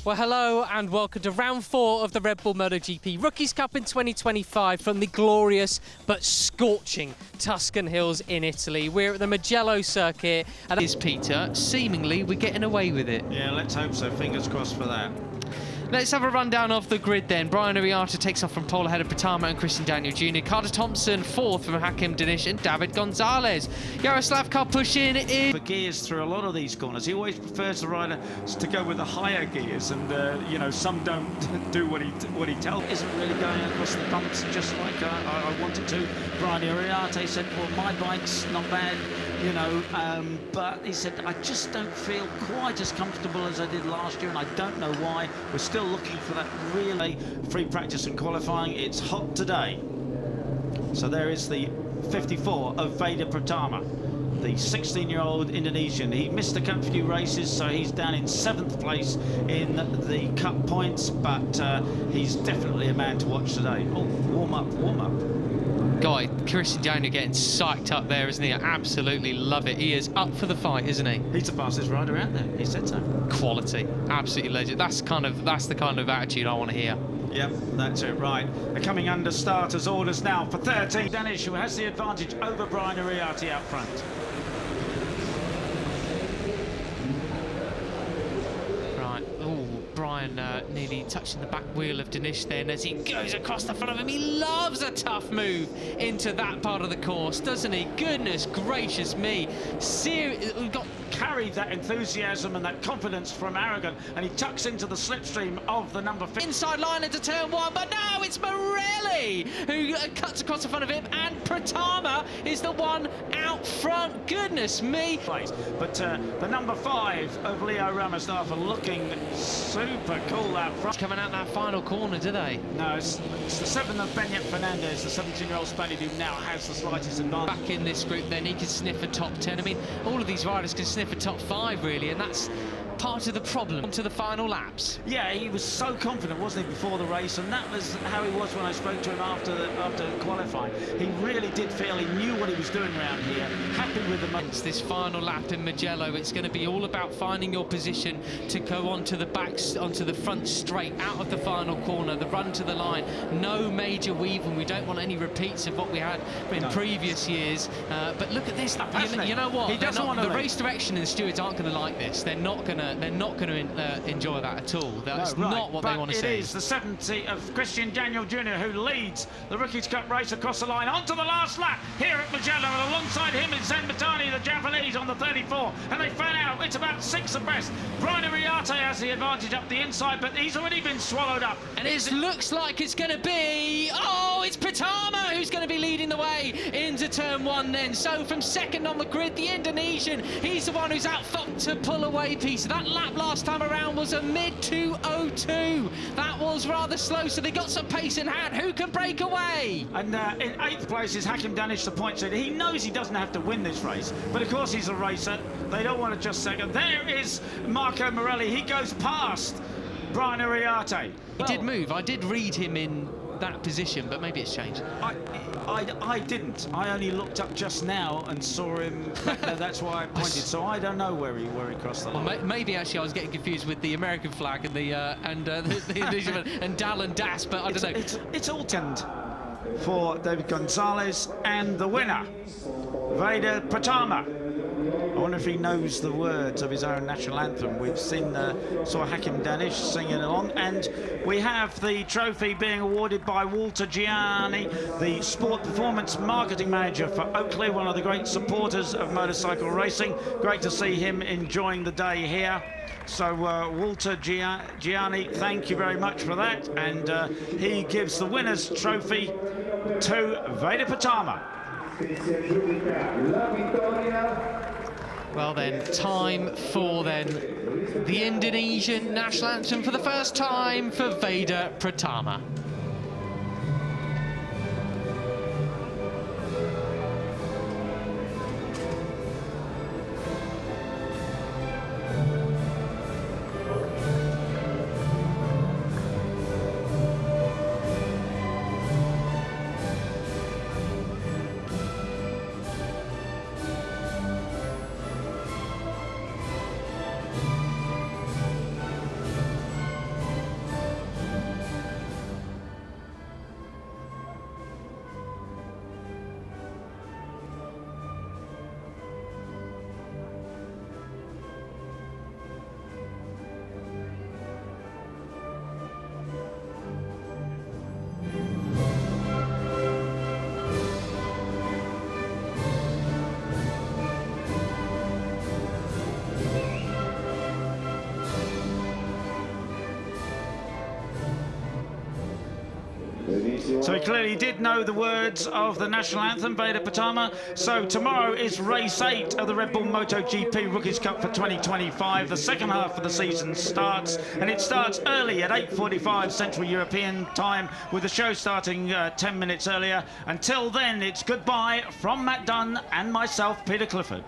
Well, hello and welcome to round 4 of the Red Bull MotoGP Rookies Cup in 2025 from the glorious but scorching Tuscan Hills in Italy. We're at the Mugello circuit. And is Peter, seemingly we're getting away with it. Yeah, let's hope so. Fingers crossed for that. Let's have a rundown of the grid then. Brian Raya takes off from pole ahead of Pratama and Christian Daniel Jr. Carter Thompson fourth from Hakim Danish and David Gonzalez. Yaroslav Karpushin in. For gears through a lot of these corners, he always prefers the rider to go with the higher gears, and you know, some don't do what he tells. Isn't really going across the bumps just like I wanted to. Brian Raya said, well, my bike's not bad, you know, but he said, I just don't feel quite as comfortable as I did last year, and I don't know why. We're still looking for that really free practice and qualifying. It's hot today. So there is the 54 of VEDA Pratama, the 16-year-old Indonesian. He missed a few races, so he's down in 7th place in the cup points, but he's definitely a man to watch today. Oh, warm up, warm up. Guy, Christian Daniel getting psyched up there, isn't he? I absolutely love it. He is up for the fight, isn't he? He's the fastest rider out there. He said so. Quality, absolutely legend. That's the kind of attitude I want to hear. Yep, that's it, right. They're coming under starters orders now for 13. Danish, who has the advantage over Brian Ariati out front. Right, oh, Brian nearly touching the back wheel of Danish then as he goes across the front of him. He loves a tough move into that part of the course, doesn't he? Goodness gracious me. We've got carried that enthusiasm and that confidence from Aragon, and he tucks into the slipstream of the number 5. Inside line into turn 1, but no, it's Morelli who cuts across the front of him, and Pratama is the one out front. Goodness me. But the number 5 of Leo Ramastafa looking super cool out front. Coming out that final corner, do they? No, it's the 7 of Benyat Fernandez, the 17-year-old Spaniard who now has the slightest advantage. Back in this group then, he can sniff a top 10. I mean, all of these riders can sniff a top 5 really, and that's part of the problem to the final laps. Yeah, he was so confident, wasn't he, before the race, and that was how he was when I spoke to him after qualifying. He really did feel he knew what he was doing around here, happy with the moments. This final lap in Mugello, it's going to be all about finding your position to go onto the onto the front straight, out of the final corner, the run to the line. No major weaving. We don't want any repeats of what we had in previous years. But look at this. You know what? He doesn't want to the race direction and the stewards aren't going to like this. They're not going to enjoy that at all. That's not what they want to see. It is the 70 of Christian Daniel Jr. who leads the Rookies Cup race across the line onto the last lap here at Mugello, and alongside him is Zen Matani, the Japanese, on the 34, and they fan out. It's about 6 abreast. Brian Ariati has the advantage up the inside, but he's already been swallowed up. And it looks like it's going to be, oh, it's Pratama who's going to be leading the way into turn 1 then. So from second on the grid, the Indonesian, he's the one who's out to pull away piece. That lap last time around was a mid-2:02. That was rather slow, so they got some pace in hand. Who can break away? And in 8th place is Hakim Danish, the points leader. He knows he doesn't have to win this race, but of course he's a racer. They don't want to just second. There is Marco Morelli. He goes past Brian Ariati. He did move. I did read him in that position, but maybe it's changed. I didn't. I only looked up just now and saw him back there. That's why I pointed. So I don't know where he crossed the line. Well, maybe actually I was getting confused with the American flag and the Indonesian and Dal and Das, but I don't know. It's all turned for David Gonzalez and the winner, VEDA Pratama. I wonder if he knows the words of his own national anthem. We've saw Hakim Danish singing along, and we have the trophy being awarded by Walter Gianni, the Sport Performance Marketing Manager for Oakley, one of the great supporters of motorcycle racing. Great to see him enjoying the day here. So Walter Gianni, thank you very much for that, and he gives the winner's trophy to VEDA Pratama. Well then, time for the Indonesian national anthem for the first time for VEDA Pratama. So he clearly did know the words of the national anthem, VEDA PRATAMA. So tomorrow is race 8 of the Red Bull MotoGP Rookies Cup for 2025. The second half of the season starts, and it starts early at 8:45 Central European time, with the show starting 10 minutes earlier. Until then, it's goodbye from Matt Dunn and myself, Peter Clifford.